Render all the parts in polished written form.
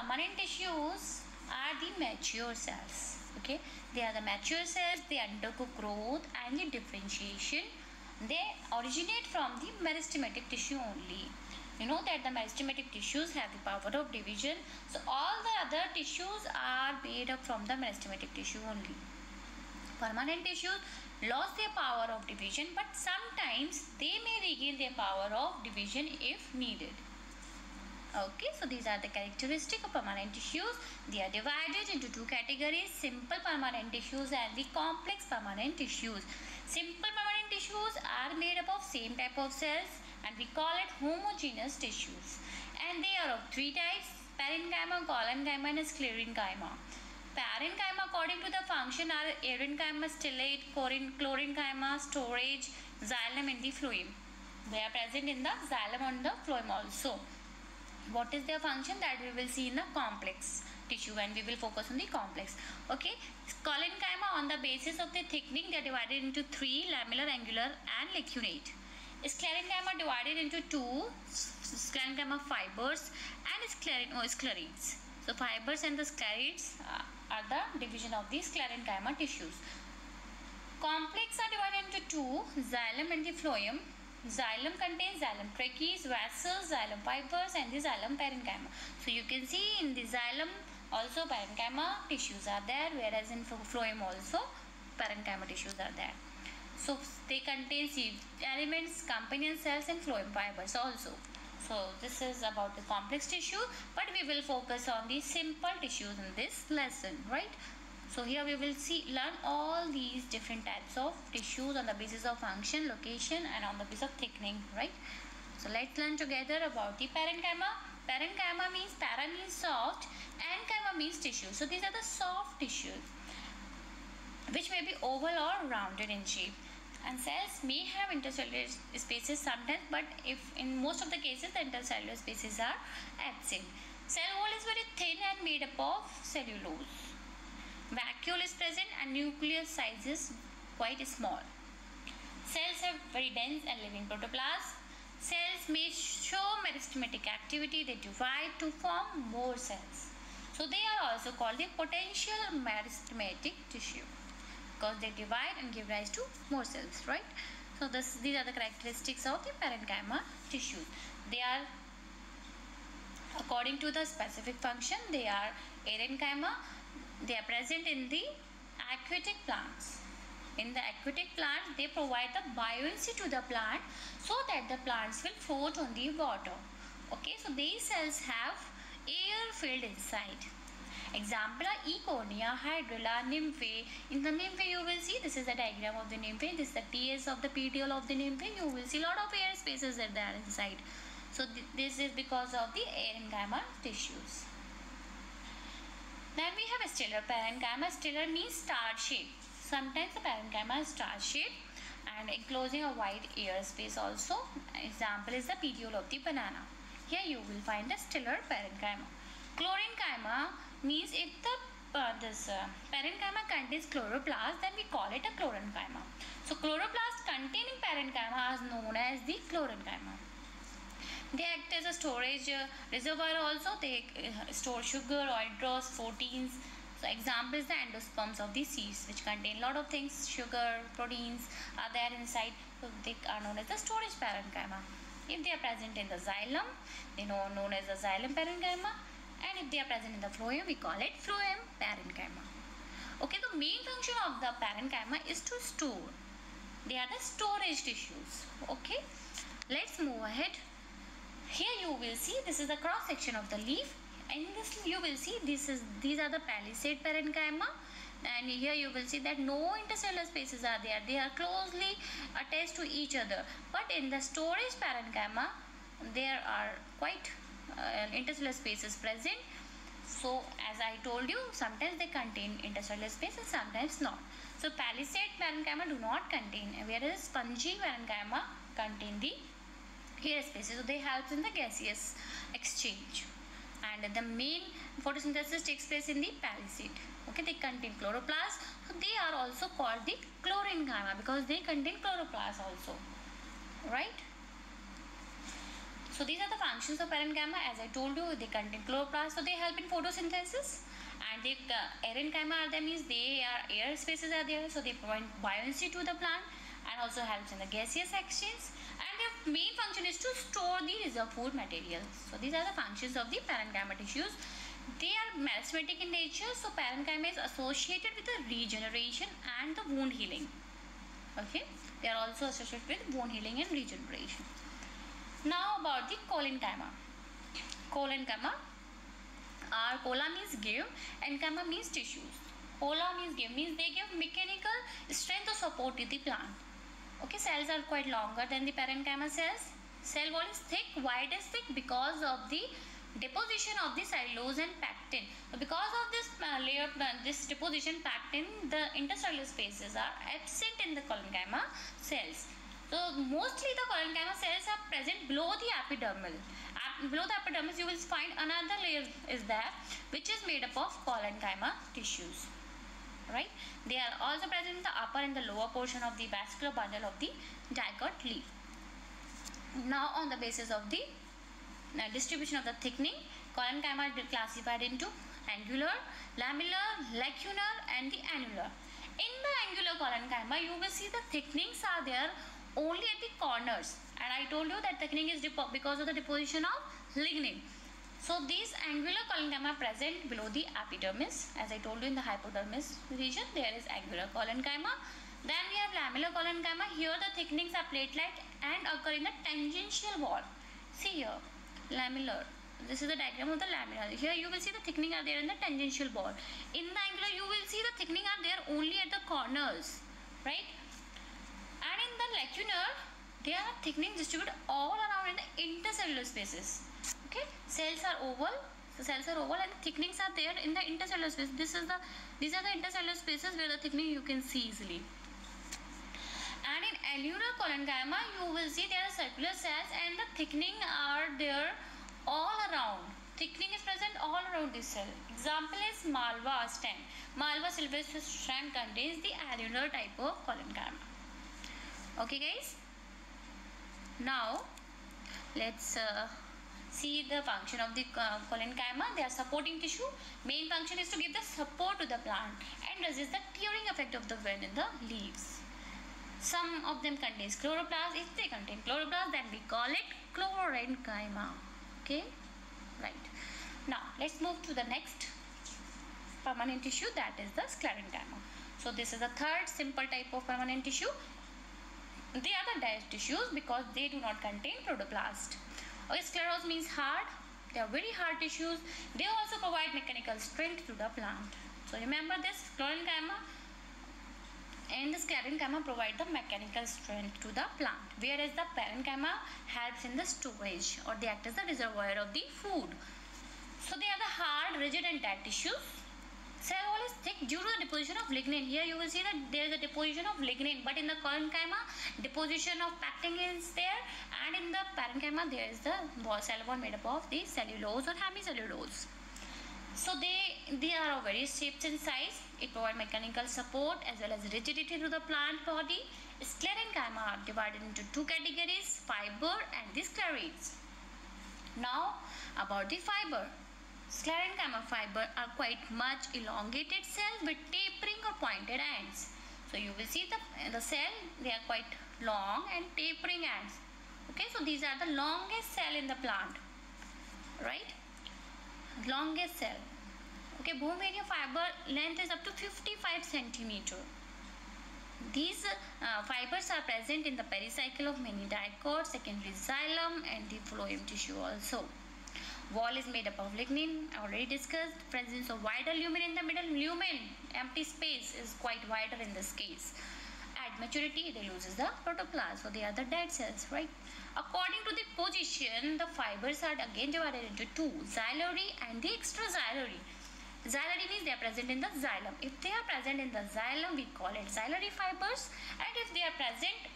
permanent tissues are the mature cells. Okay, they are the mature cells. They undergo growth and the differentiation. They originate from the meristematic tissue only. You know that the meristematic tissues have the power of division. So all the other tissues are made up from the meristematic tissue only. Permanent tissues lost their power of division, but sometimes they may regain their power of division if needed. Okay, so these are the characteristics of permanent tissues. They are divided into two categories: simple permanent tissues and the complex permanent tissues. Simple permanent tissues are made up of same type of cells and we call it homogeneous tissues. And they are of three types: parenchyma, collenchyma and sclerenchyma. Parenchyma according to the function are arenchyma, stellate, chlorenchyma, storage, xylem and the phloem. They are present in the xylem and the phloem also. What is their function? That we will see in the complex tissue and we will focus on the complex. Okay, collenchyma, on the basis of the thickening, they are divided into three: lamellar, angular and lacunate. Sclerenchyma divided into two: sclerenchyma fibers and sclerites. So fibers and the sclerites are the division of the sclerenchyma tissues. Complex are divided into two: xylem and the phloem. Xylem contains xylem trachees, vessels, xylem fibers and the xylem parenchyma. So you can see in the xylem also parenchyma tissues are there, whereas in phloem also parenchyma tissues are there. So they contain seed elements, companion cells and phloem fibers also. So this is about the complex tissue, but we will focus on the simple tissues in this lesson, right? So here we will learn all these different types of tissues on the basis of function, location and on the basis of thickening, right? So let's learn together about the parenchyma. Parenchyma means, para means soft and chyma means tissue. So these are the soft tissues which may be oval or rounded in shape. And cells may have intercellular spaces sometimes, but if in most of the cases the intercellular spaces are absent. Cell wall is very thin and made up of cellulose. Vacuole is present and nucleus size is quite small. Cells have very dense and living protoplasm. Cells may show meristematic activity. They divide to form more cells. So they are also called the potential meristematic tissue because they divide and give rise to more cells, right? So these are the characteristics of the parenchyma tissues. They are, according to the specific function, they are arenchyma. They are present in the aquatic plants. In the aquatic plant, they provide the buoyancy to the plant so that the plants will float on the water. Okay, so these cells have air filled inside. Example are Econia, Hydrilla, Nymphaea. In the Nymphaea you will see, this is the diagram of the Nymphaea. This is the TS of the petiole of the Nymphaea. You will see lot of air spaces that are inside. So this is because of the arenchyma tissues. Then we have a stellar parenchyma. Stellar means star shape. Sometimes the parenchyma is star shape and enclosing a wide air space also. Example is the petiole of the banana. Here you will find the stellar parenchyma. Chlorenchyma means if the parenchyma contains chloroplast, then we call it a chlorenchyma. So chloroplast containing parenchyma is known as the chlorenchyma. They act as a storage reservoir also. They store sugar, oil dross, proteins. So example is the endosperms of the seeds, which contain lot of things. Sugar, proteins are there inside. So they are known as the storage parenchyma. If they are present in the xylem, they are known as the xylem parenchyma. And if they are present in the phloem, we call it phloem parenchyma. Okay, the main function of the parenchyma is to store. They are the storage tissues. Okay, let's move ahead. Here you will see, this is the cross section of the leaf. In this you will see these are the palisade parenchyma, and here you will see that no intercellular spaces are there. They are closely attached to each other. But in the storage parenchyma, there are quite intercellular spaces present. So as I told you, sometimes they contain intercellular spaces, sometimes not. So palisade parenchyma do not contain, whereas spongy parenchyma contain the air spaces. So they help in the gaseous exchange. And the main photosynthesis takes place in the palisade. Okay, they contain chloroplast. So they are also called the chlorenchyma because they contain chloroplast also. Right? So these are the functions of parenchyma. As I told you, they contain chloroplast, so they help in photosynthesis. And the parenchyma are there means they are air spaces are there, so they provide buoyancy to the plant and also helps in the gaseous exchange. And their main function is to store the reserve food materials. So these are the functions of the parenchyma tissues. They are meristematic in nature, so parenchyma is associated with the regeneration and the wound healing. Okay, they are also associated with wound healing and regeneration. Now about the collenchyma. Collenchyma, cola means give and chyma means tissues. Cola means give, means they give mechanical strength or support to the plant. Okay, cells are quite longer than the parenchyma cells. Cell wall is thick. Why it is thick? Because of the deposition of the cellulose and pectin. So because of this layer, this deposition pectin, the intercellular spaces are absent in the collenchyma cells. So mostly the collenchyma cells are present below the epidermal. Below the epidermis you will find another layer is there, which is made up of collenchyma tissues. Right? They are also present in the upper and the lower portion of the vascular bundle of the dicot leaf. Now on the basis of the distribution of the thickening, collenchyma are classified into angular, lamellar, lacunar and the annular. In the angular collenchyma, you will see the thickenings are there only at the corners, and I told you that thickening is because of the deposition of lignin. So these angular collenchyma present below the epidermis. As I told you, in the hypodermis region there is angular collenchyma. Then we have lamellar collenchyma. Here the thickenings are plate-like and occur in the tangential wall. See here, lamellar. This is the diagram of the lamellar. Here you will see the thickening are there in the tangential wall. In the angular you will see the thickening are there only at the corners, right? And in the lacunar, there are thickening distributed all around in the intercellular spaces. Okay, cells are oval. So cells are oval and thickenings are there in the intercellular space. These are the intercellular spaces where the thickening you can see easily. And in allular collenchyma, you will see there are circular cells and the thickening are there all around. Thickening is present all around this cell. Example is Malva stem. Malva sylvestris stem contains the allular type of collenchyma. Okay guys, now let's see the function of the collenchyma. They are supporting tissue. Main function is to give the support to the plant and resist the tearing effect of the wind in the leaves. Some of them contains chloroplast. If they contain chloroplast, then we call it chlorenchyma. Okay, right. Now let's move to the next permanent tissue, that is the sclerenchyma. So this is the third simple type of permanent tissue. They are the dead tissues because they do not contain protoplast. Okay, sclerose means hard. They are very hard tissues. They also provide mechanical strength to the plant. So remember this, chlorenchyma and the sclerenchyma provide the mechanical strength to the plant, whereas the parenchyma helps in the storage, or they act as the reservoir of the food. So they are the hard, rigid and dead tissues. Cell wall is thick due to the deposition of lignin. Here you will see that there is a deposition of lignin, but in the collenchyma deposition of pectin is there, and in the parenchyma there is the cell wall made up of the cellulose or hemicellulose. So they are of various shapes and size. It provides mechanical support as well as rigidity to the plant body. Sclerenchyma are divided into two categories, fiber and the sclerites. Now about the fiber. Sclerenchyma fiber are quite much elongated cells with tapering or pointed ends. So you will see the cell, they are quite long and tapering ends. Okay, so these are the longest cell in the plant, right? Longest cell. Okay, bone area fiber length is up to 55 centimeter. These fibers are present in the pericycle of many dicots, secondary xylem and the phloem tissue also. Wall is made up of lignin, already discussed. Presence of wider lumen in the middle. Lumen, empty space, is quite wider in this case. At maturity, they loses the protoplasm, so they are the dead cells, right? According to the position, the fibers are again divided into two, xylary and the extraxylary. Xylary means they are present in the xylem. If they are present in the xylem, we call it xylary fibers, and if they are present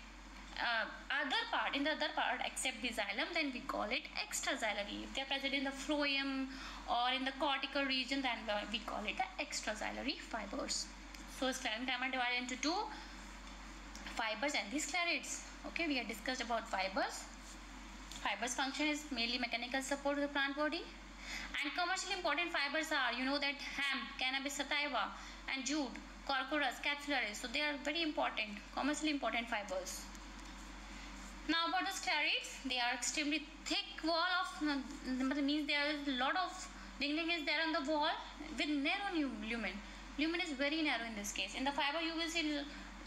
in the other part except the xylem, then we call it extraxylary. If they are present in the phloem or in the cortical region, then we call it the extraxylary fibers. So sclerenchyma divided into two, fibers and the sclerites. Okay, we have discussed about fibers. Fibers function is mainly mechanical support to the plant body. And commercially important fibers are, you know, that hemp, cannabis sativa, and jute, Corchorus, capsularis. So they are very important, commercially important fibers. Now about the sclerites, they are extremely thick wall of, means there is a lot of lignin is there on the wall with narrow lumen. Lumen is very narrow in this case. In the fiber you will see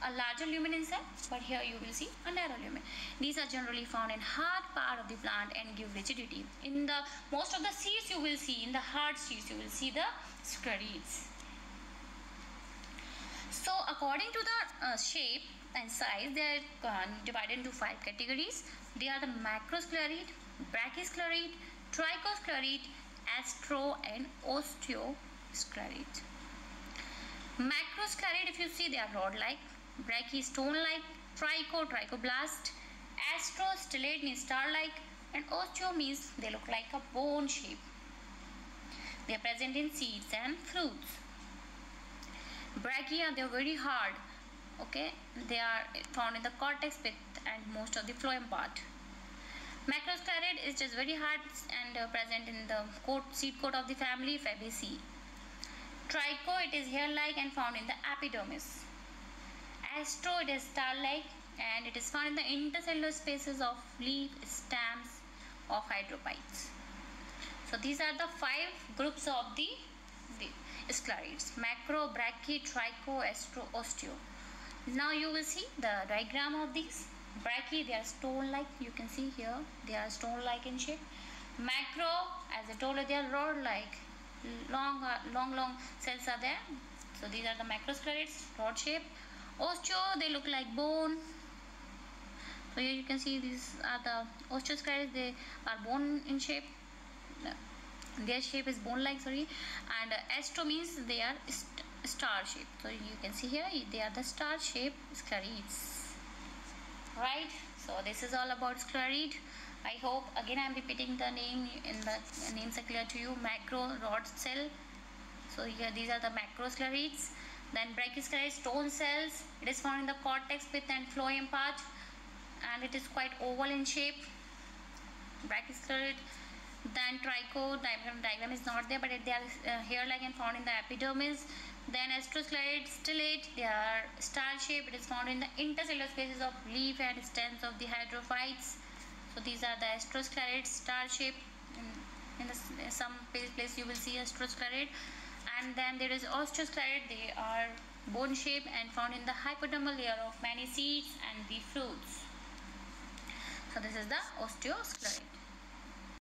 a larger lumen inside, but here you will see a narrow lumen. These are generally found in hard part of the plant and give rigidity. In the most of the seeds you will see, in the hard seeds you will see the sclerites. So according to the shape and size, they are divided into 5 categories. They are the macrosclerite, brachysclerite, trichosclerite, astro and osteosclerite. Macrosclerite, if you see, they are rod-like, brachy stone-like, trichoblast, astro stellate means star-like, and osteo means they look like a bone shape. They are present in seeds and fruits. Brachia, they are very hard. Okay, they are found in the cortex pith and most of the phloem part. Macrosclerite is just very hard and present in the seed coat of the family Fabaceae. Tricho, it is hair-like and found in the epidermis. Astro, it is star-like and it is found in the intercellular spaces of leaf stems of hydrophytes. So these are the 5 groups of the sclerites: macro, brachy, tricho, astro, osteo. Now you will see the diagram of these. Brachy, they are stone-like. You can see here they are stone-like in shape. Macro, as I told you, they are rod-like. Long cells are there. So these are the macrosclerites, rod shape. Osteo, they look like bone. So here you can see these are the osteosclerites. They are bone in shape. Their shape is bone-like, sorry. And astro means they are star shape. So you can see here they are the star shape sclerites. Right. So this is all about sclerite. I hope again I am repeating the name in the names are clear to you. Macro, rod cell. So here these are the macrosclerites. Then brachysclerite, stone cells. It is found in the cortex, pith and phloem part, and it is quite oval in shape. Brachysclerite. Then tricho, diagram is not there, but they are hair-like and found in the epidermis. Then astrosclerite, stellate, they are star shape. It is found in the intercellular spaces of leaf and stems of the hydrophytes. So these are the astrosclerites, star shape. In some place you will see astrosclerite. And then there is osteosclerite. They are bone shape and found in the hypodermal layer of many seeds and the fruits. So this is the osteosclerite.